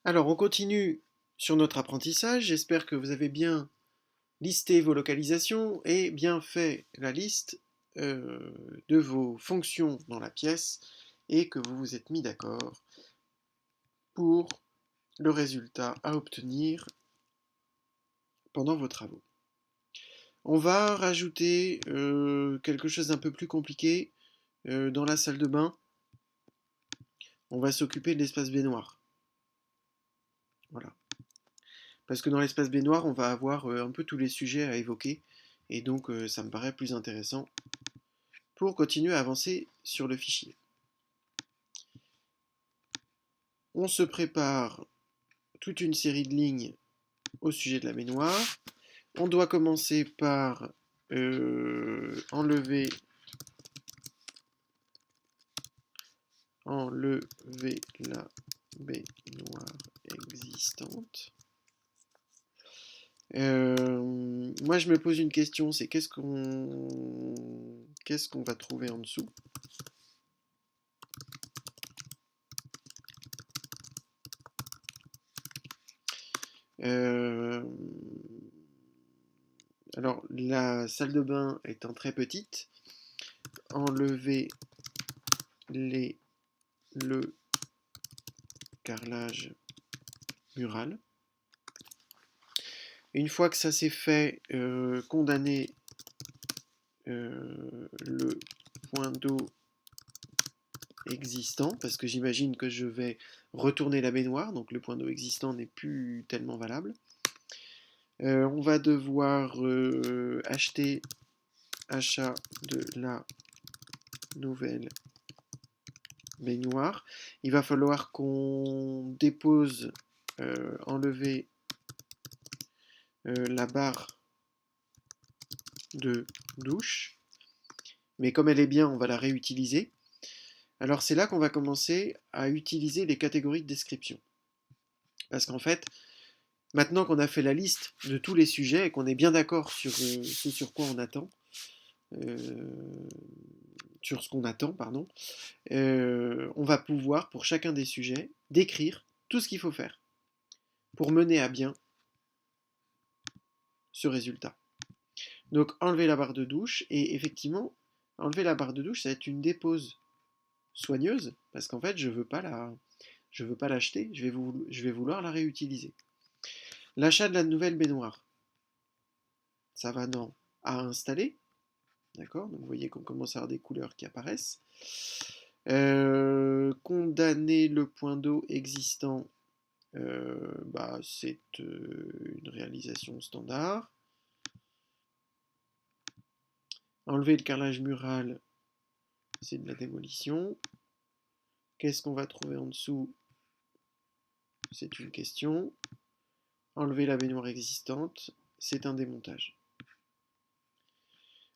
Alors, on continue sur notre apprentissage. J'espère que vous avez bien listé vos localisations et bien fait la liste de vos fonctions dans la pièce et que vous vous êtes mis d'accord pour le résultat à obtenir pendant vos travaux. On va rajouter quelque chose d'un peu plus compliqué dans la salle de bain. On va s'occuper de l'espace baignoire. Voilà. Parce que dans l'espace baignoire, on va avoir un peu tous les sujets à évoquer. Et donc, ça me paraît plus intéressant pour continuer à avancer sur le fichier. On se prépare toute une série de lignes au sujet de la baignoire. On doit commencer par enlever la baignoire existante. Moi, je me pose une question, c'est qu'est-ce qu'on va trouver en dessous? Euh, alors, la salle de bain étant très petite, enlever le carrelage mural. Une fois que ça c'est fait, condamner le point d'eau existant, parce que j'imagine que je vais retourner la baignoire, donc le point d'eau existant n'est plus tellement valable. On va devoir achat de la nouvelle baignoire. Il va falloir qu'on dépose, enlever la barre de douche. Mais comme elle est bien, on va la réutiliser. Alors c'est là qu'on va commencer à utiliser les catégories de description. Parce qu'en fait, maintenant qu'on a fait la liste de tous les sujets et qu'on est bien d'accord sur ce sur quoi on attend, euh, sur ce qu'on attend, pardon, on va pouvoir, pour chacun des sujets, décrire tout ce qu'il faut faire pour mener à bien ce résultat. Donc enlever la barre de douche, et effectivement, enlever la barre de douche, ça va être une dépose soigneuse, parce qu'en fait, je veux pas l'acheter, je vais vouloir la réutiliser. L'achat de la nouvelle baignoire, ça va dans à installer, d'accord. Donc vous voyez qu'on commence à avoir des couleurs qui apparaissent. Condamner le point d'eau existant, c'est une réalisation standard. Enlever le carrelage mural, c'est de la démolition. Qu'est-ce qu'on va trouver en dessous? C'est une question. Enlever la baignoire existante, c'est un démontage.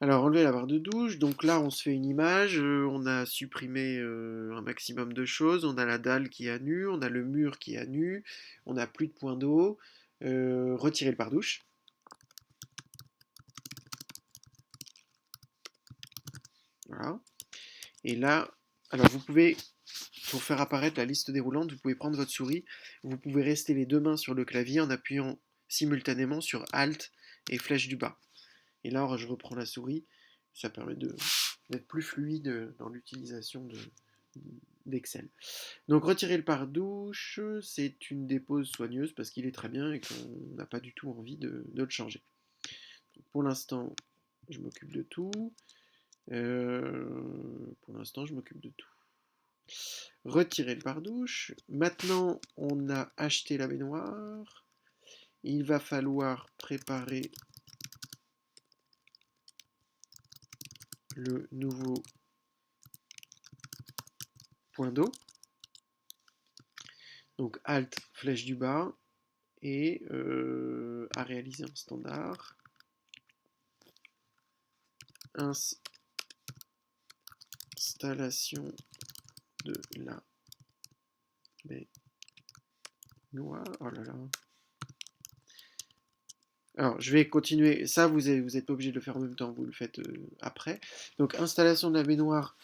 Alors, enlever la barre de douche, donc là on se fait une image, on a supprimé un maximum de choses, on a la dalle qui est à nu, on a le mur qui est à nu, on n'a plus de point d'eau, retirer le pare-douche. Voilà. Et là, alors vous pouvez, pour faire apparaître la liste déroulante, vous pouvez prendre votre souris, vous pouvez rester les deux mains sur le clavier en appuyant simultanément sur Alt et flèche du bas. Et là, je reprends la souris, ça permet d'être plus fluide dans l'utilisation d'Excel. Donc retirer le pare-douche, c'est une dépose soigneuse parce qu'il est très bien et qu'on n'a pas du tout envie de le changer. Donc, pour l'instant, je m'occupe de tout. Pour l'instant, je m'occupe de tout. Retirer le pare-douche. Maintenant, on a acheté la baignoire. Il va falloir préparer le nouveau point d'eau. Donc Alt, flèche du bas, et à réaliser en standard. Installation de la baignoire. Oh là là. Alors, je vais continuer. Ça, vous n'êtes pas obligé de le faire en même temps, vous le faites après. Donc, installation de la baignoire,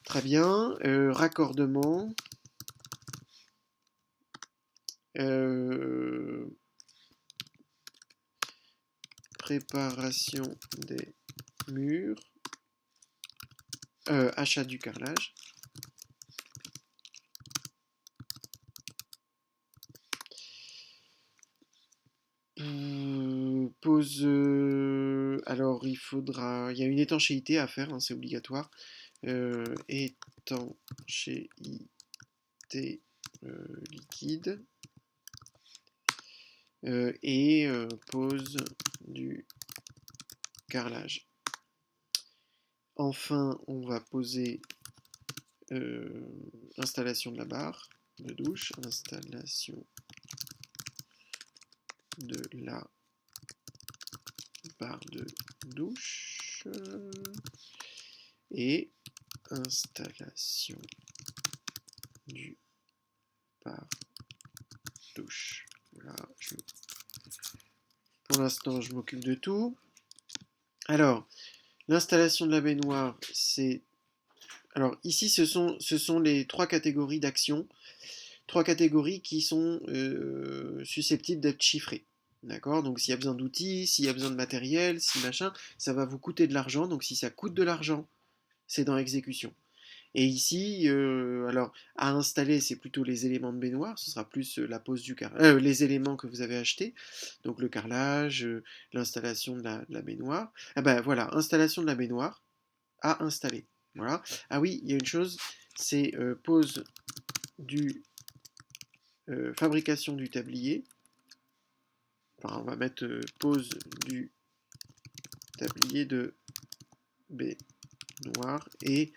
très bien. Raccordement. Préparation des murs, achat du carrelage. Pose. Alors, il y a une étanchéité à faire, hein, c'est obligatoire. Étanchéité liquide. Et pose du carrelage. Enfin, on va poser installation de la barre de douche, installation de la barre de douche et installation du barre douche. Voilà, pour l'instant, je m'occupe de tout. Alors, l'installation de la baignoire, c'est... Alors, ici, ce sont les trois catégories d'actions. Trois catégories qui sont susceptibles d'être chiffrées. D'accord. Donc s'il y a besoin d'outils, s'il y a besoin de matériel, si machin, ça va vous coûter de l'argent. Donc si ça coûte de l'argent, c'est dans exécution. Et ici, alors à installer, c'est plutôt les éléments de baignoire. Ce sera plus la pose du les éléments que vous avez achetés. Donc le carrelage, l'installation de la baignoire. Ah ben voilà, installation de la baignoire à installer. Voilà. Ah oui, il y a une chose, c'est pose du fabrication du tablier. Enfin, on va mettre pose du tablier de baignoire et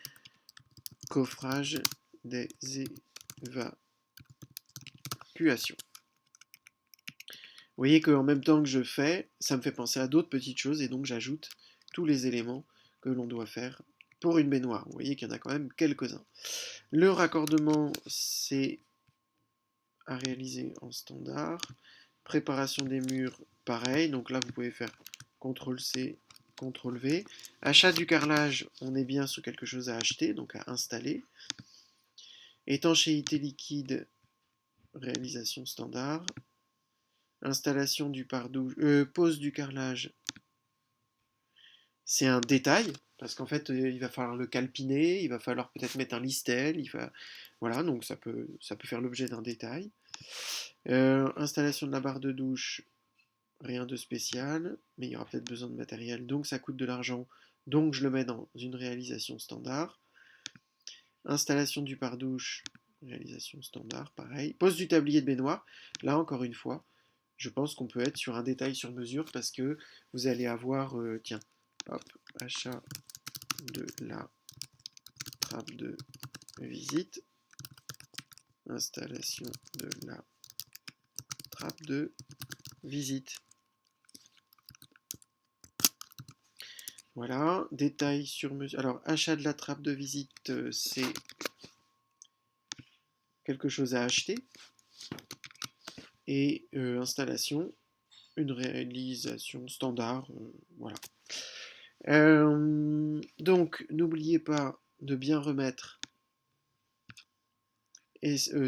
coffrage des évacuations. Vous voyez qu'en même temps que je fais, ça me fait penser à d'autres petites choses et donc j'ajoute tous les éléments que l'on doit faire pour une baignoire. Vous voyez qu'il y en a quand même quelques-uns. Le raccordement, c'est à réaliser en standard. Préparation des murs, pareil. Donc là, vous pouvez faire CTRL-C, CTRL-V. Achat du carrelage, on est bien sur quelque chose à acheter, donc à installer. Étanchéité liquide, réalisation standard. Installation du pare-douche, pose du carrelage, c'est un détail, parce qu'en fait, il va falloir le calpiner, il va falloir peut-être mettre un listel, voilà, donc ça peut faire l'objet d'un détail. Installation de la barre de douche, rien de spécial, mais il y aura peut-être besoin de matériel, donc ça coûte de l'argent, donc je le mets dans une réalisation standard. Installation du pare-douche, réalisation standard, pareil. Pose du tablier de baignoire, là encore une fois, je pense qu'on peut être sur un détail sur mesure parce que vous allez avoir, tiens, hop, achat de la trappe de visite, installation de la trappe de visite. Voilà, détail sur mesure. Alors, achat de la trappe de visite, c'est quelque chose à acheter. Et installation, une réalisation standard, voilà. Donc, n'oubliez pas de bien remettre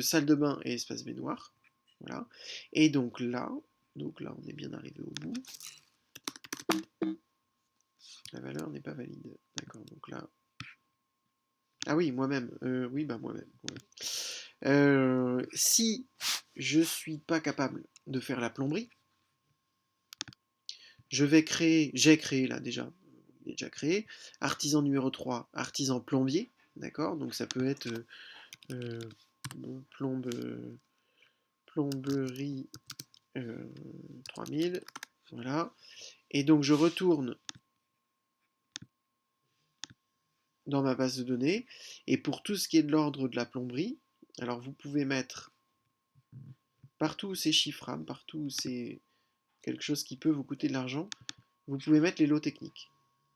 salle de bain et espace baignoire. Voilà. Et donc là, on est bien arrivé au bout. La valeur n'est pas valide. D'accord, donc là. Ah oui, moi-même. Oui, bah moi-même. Ouais. Si je suis pas capable de faire la plomberie, j'ai créé là déjà, il est déjà créé, artisan numéro 3, artisan plombier, d'accord, donc ça peut être euh, plomberie 3000, voilà, et donc je retourne dans ma base de données, et pour tout ce qui est de l'ordre de la plomberie, alors vous pouvez mettre partout où c'est chiffrable, partout où c'est quelque chose qui peut vous coûter de l'argent, vous pouvez mettre les lots techniques.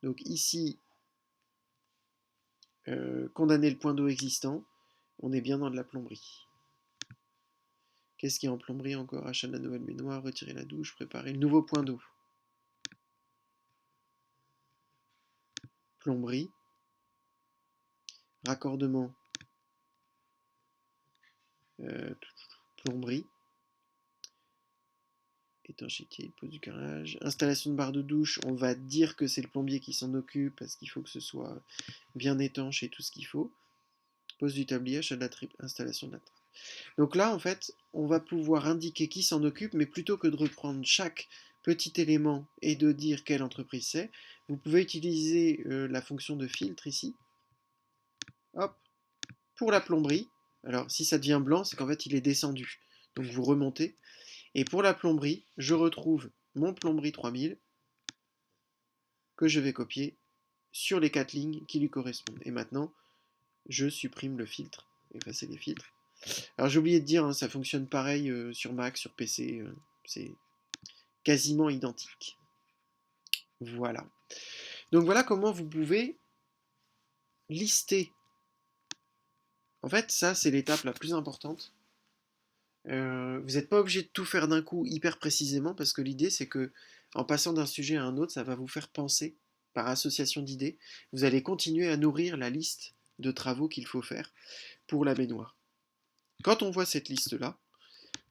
Donc ici, condamner le point d'eau existant, on est bien dans de la plomberie. Qu'est-ce qu'il y a en plomberie encore? Achat de la nouvelle baignoire, retirer la douche, préparer le nouveau point d'eau. Plomberie, raccordement, plomberie, étanchéité, pose du carrelage. Installation de barre de douche, on va dire que c'est le plombier qui s'en occupe parce qu'il faut que ce soit bien étanche et tout ce qu'il faut. Pose du tablier, installation de la trappe. Donc là, en fait, on va pouvoir indiquer qui s'en occupe, mais plutôt que de reprendre chaque petit élément et de dire quelle entreprise c'est, vous pouvez utiliser la fonction de filtre ici. Hop, pour la plomberie. Alors, si ça devient blanc, c'est qu'en fait, il est descendu. Donc, vous remontez. Et pour la plomberie, je retrouve mon plomberie 3000 que je vais copier sur les 4 lignes qui lui correspondent. Et maintenant, je supprime le filtre, effacer les filtres. Alors j'ai oublié de dire, hein, ça fonctionne pareil sur Mac, sur PC, c'est quasiment identique. Voilà. Donc voilà comment vous pouvez lister. En fait, ça c'est l'étape la plus importante. Vous n'êtes pas obligé de tout faire d'un coup hyper précisément parce que l'idée c'est que en passant d'un sujet à un autre, ça va vous faire penser par association d'idées. Vous allez continuer à nourrir la liste de travaux qu'il faut faire pour la baignoire. Quand on voit cette liste-là,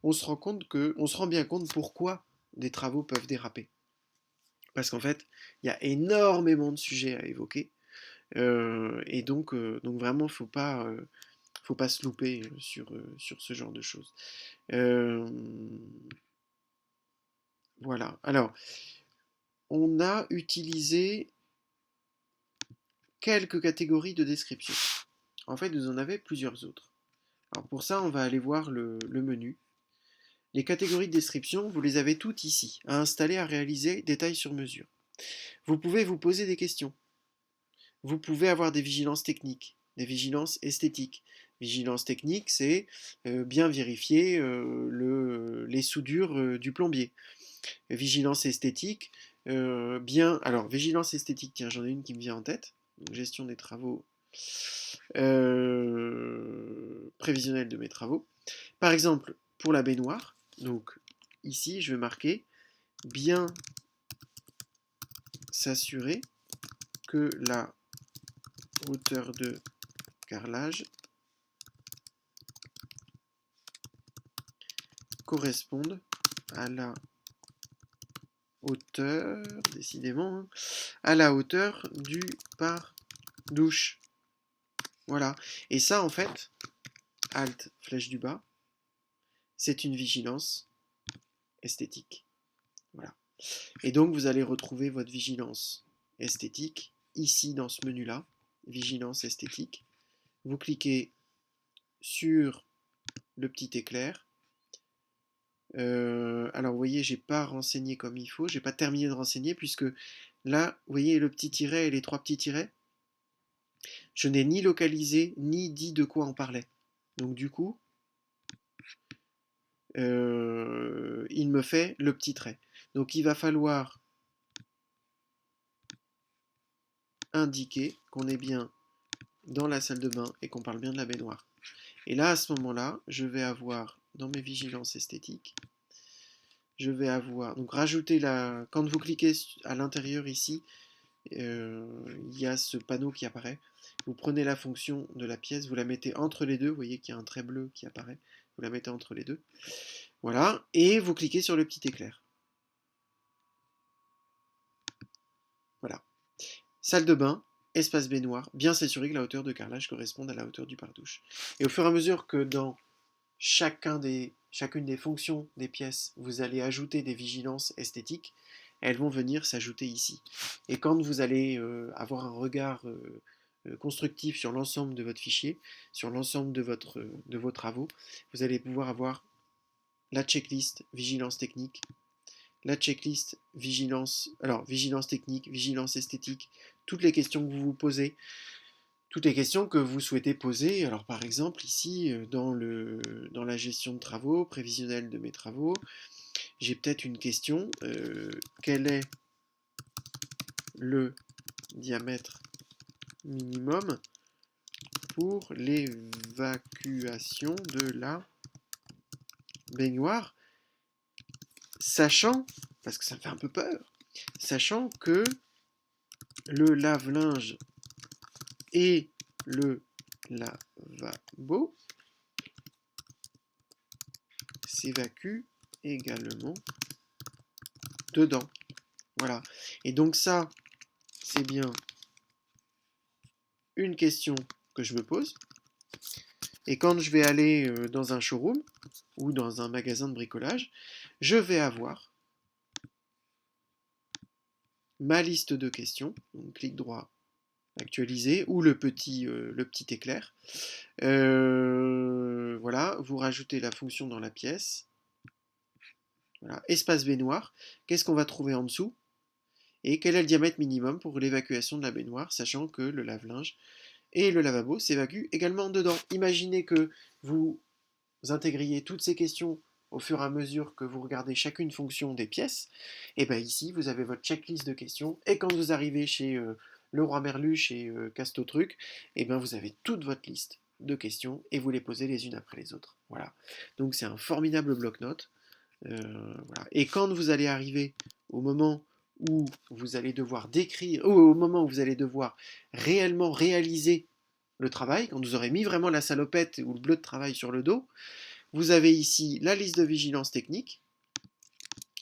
on se rend bien compte pourquoi des travaux peuvent déraper. Parce qu'en fait, il y a énormément de sujets à évoquer. Et donc vraiment, faut pas se louper sur ce genre de choses. Euh, voilà. Alors, on a utilisé quelques catégories de description. En fait, vous en avez plusieurs autres. Alors pour ça, on va aller voir le menu. Les catégories de description, vous les avez toutes ici, à installer, à réaliser, détails sur mesure. Vous pouvez vous poser des questions. Vous pouvez avoir des vigilances techniques, des vigilances esthétiques. Vigilance technique, c'est bien vérifier les soudures du plombier. Vigilance esthétique, alors vigilance esthétique, tiens, j'en ai une qui me vient en tête. Donc, gestion des travaux prévisionnelle de mes travaux. Par exemple, pour la baignoire, donc ici, je vais marquer bien s'assurer que la hauteur de carrelage corresponde à la hauteur, décidément, hein, à la hauteur du pare-douche. Voilà. Et ça, en fait, Alt, flèche du bas, c'est une vigilance esthétique. Voilà. Et donc, vous allez retrouver votre vigilance esthétique ici dans ce menu-là, vigilance esthétique. Vous cliquez sur le petit éclair. Alors, vous voyez, j'ai pas renseigné comme il faut, j'ai pas terminé de renseigner puisque là, vous voyez le petit tiret et les 3 petits tirets, je n'ai ni localisé ni dit de quoi on parlait. Donc, du coup, il me fait le petit trait. Donc, il va falloir indiquer qu'on est bien dans la salle de bain et qu'on parle bien de la baignoire. Et là, à ce moment-là, je vais avoir dans mes vigilances esthétiques, je vais avoir, donc rajouter la, quand vous cliquez à l'intérieur ici, il y a ce panneau qui apparaît. Vous prenez la fonction de la pièce, vous la mettez entre les deux, vous voyez qu'il y a un trait bleu qui apparaît, vous la mettez entre les deux. Voilà, et vous cliquez sur le petit éclair. Voilà. Salle de bain, espace baignoire, bien s'assurer que la hauteur de carrelage corresponde à la hauteur du pare-douche. Et au fur et à mesure que dans chacune des fonctions des pièces, vous allez ajouter des vigilances esthétiques, elles vont venir s'ajouter ici. Et quand vous allez avoir un regard constructif sur l'ensemble de votre fichier, sur l'ensemble de vos travaux, vous allez pouvoir avoir la checklist vigilance technique, la checklist vigilance technique, vigilance esthétique, toutes les questions que vous vous posez, toutes les questions que vous souhaitez poser. Alors par exemple ici dans la gestion de travaux, prévisionnelle de mes travaux, j'ai peut-être une question, quel est le diamètre minimum pour l'évacuation de la baignoire, sachant, parce que ça me fait un peu peur, sachant que le lave-linge et le lavabo s'évacuent également dedans. Voilà. Et donc ça, c'est bien une question que je me pose. Et quand je vais aller dans un showroom ou dans un magasin de bricolage, je vais avoir ma liste de questions. Donc, clic droit, actualiser, ou le petit éclair. Voilà, vous rajoutez la fonction dans la pièce. Voilà. Espace baignoire. Qu'est-ce qu'on va trouver en dessous? Et quel est le diamètre minimum pour l'évacuation de la baignoire, sachant que le lave-linge et le lavabo s'évacuent également dedans. Imaginez que vous intégriez toutes ces questions au fur et à mesure que vous regardez chacune fonction des pièces. Et bien ici, vous avez votre checklist de questions. Et quand vous arrivez chez Leroy Merluche et Casto Truc, et bien vous avez toute votre liste de questions et vous les posez les unes après les autres. Voilà. Donc c'est un formidable bloc-notes. Voilà. Et quand vous allez arriver au moment où vous allez devoir décrire, ou au moment où vous allez devoir réellement réaliser le travail, quand vous aurez mis vraiment la salopette ou le bleu de travail sur le dos, vous avez ici la liste de vigilance technique.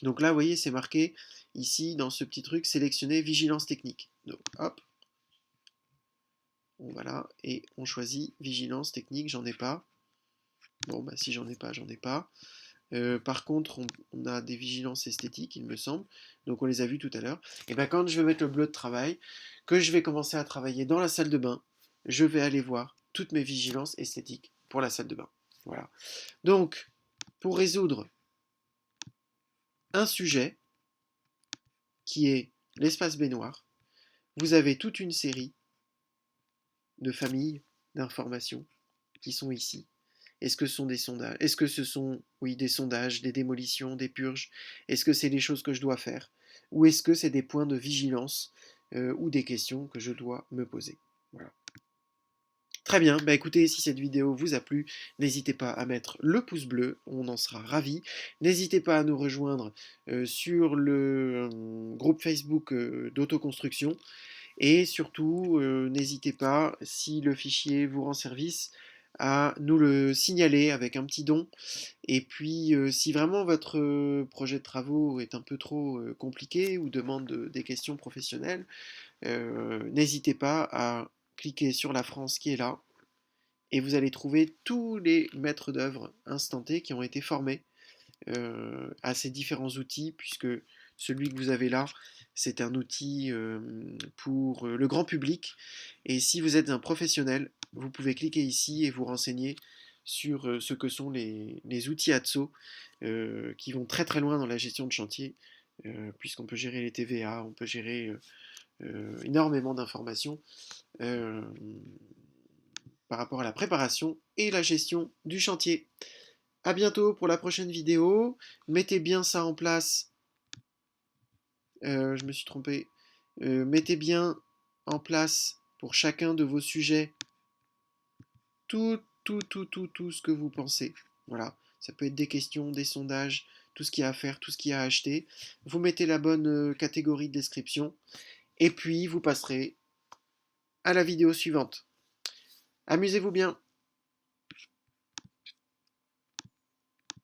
Donc là, vous voyez, c'est marqué ici dans ce petit truc, sélectionner vigilance technique. Donc hop, bon, voilà, et on choisit vigilance technique, j'en ai pas. Bon, bah si j'en ai pas, j'en ai pas. Par contre, on a des vigilances esthétiques, il me semble. Donc on les a vues tout à l'heure. Et bien quand je vais mettre le bleu de travail, que je vais commencer à travailler dans la salle de bain, je vais aller voir toutes mes vigilances esthétiques pour la salle de bain. Voilà. Donc, pour résoudre un sujet qui est l'espace baignoire, vous avez toute une série de familles d'informations qui sont ici. Est-ce que ce sont des sondages? Est-ce que ce sont, oui, des sondages, des démolitions, des purges? Est-ce que c'est des choses que je dois faire? Ou est-ce que c'est des points de vigilance ou des questions que je dois me poser? Voilà. Très bien, bah écoutez, si cette vidéo vous a plu, n'hésitez pas à mettre le pouce bleu, on en sera ravis. N'hésitez pas à nous rejoindre sur le groupe Facebook d'autoconstruction. Et surtout, n'hésitez pas, si le fichier vous rend service, à nous le signaler avec un petit don. Et puis, si vraiment votre projet de travaux est un peu trop compliqué ou demande des questions professionnelles, n'hésitez pas à cliquer sur la France qui est là. Et vous allez trouver tous les maîtres d'œuvre instantés qui ont été formés à ces différents outils, puisque celui que vous avez là, c'est un outil pour le grand public. Et si vous êtes un professionnel, vous pouvez cliquer ici et vous renseigner sur ce que sont les outils ATSO qui vont très très loin dans la gestion de chantier, puisqu'on peut gérer les TVA, on peut gérer énormément d'informations par rapport à la préparation et la gestion du chantier. A bientôt pour la prochaine vidéo. Mettez bien ça en place. Je me suis trompé. Mettez bien en place pour chacun de vos sujets tout ce que vous pensez. Voilà. Ça peut être des questions, des sondages, tout ce qu'il y a à faire, tout ce qu'il y a à acheter. Vous mettez la bonne catégorie de description. Et puis vous passerez à la vidéo suivante. Amusez-vous bien.